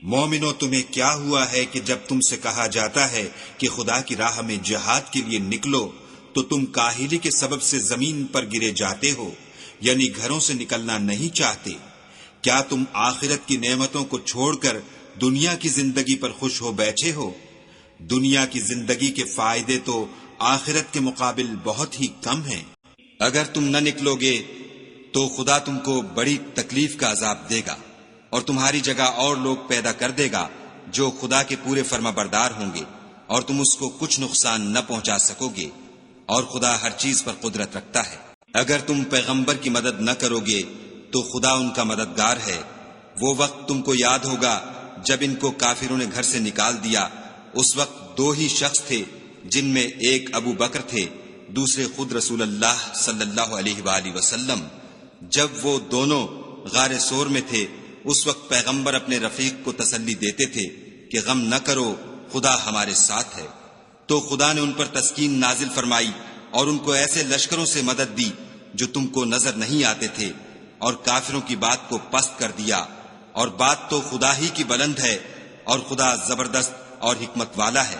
مومنو، تمہیں کیا ہوا ہے کہ جب تم سے کہا جاتا ہے کہ خدا کی راہ میں جہاد کے لیے نکلو تو تم کاہلی کے سبب سے زمین پر گرے جاتے ہو، یعنی گھروں سے نکلنا نہیں چاہتے؟ کیا تم آخرت کی نعمتوں کو چھوڑ کر دنیا کی زندگی پر خوش ہو بیٹھے ہو؟ دنیا کی زندگی کے فائدے تو آخرت کے مقابل بہت ہی کم ہیں۔ اگر تم نہ نکلو گے تو خدا تم کو بڑی تکلیف کا عذاب دے گا، اور تمہاری جگہ اور لوگ پیدا کر دے گا جو خدا کے پورے فرما بردار ہوں گے، اور تم اس کو کچھ نقصان نہ پہنچا سکو گے، اور خدا ہر چیز پر قدرت رکھتا ہے۔ اگر تم پیغمبر کی مدد نہ کرو گے تو خدا ان کا مددگار ہے۔ وہ وقت تم کو یاد ہوگا جب ان کو کافروں نے گھر سے نکال دیا، اس وقت دو ہی شخص تھے، جن میں ایک ابو بکر تھے، دوسرے خود رسول اللہ صلی اللہ علیہ وآلہ وسلم۔ جب وہ دونوں غار سور میں تھے، اس وقت پیغمبر اپنے رفیق کو تسلی دیتے تھے کہ غم نہ کرو، خدا ہمارے ساتھ ہے۔ تو خدا نے ان پر تسکین نازل فرمائی اور ان کو ایسے لشکروں سے مدد دی جو تم کو نظر نہیں آتے تھے، اور کافروں کی بات کو پست کر دیا۔ اور بات تو خدا ہی کی بلند ہے، اور خدا زبردست اور حکمت والا ہے۔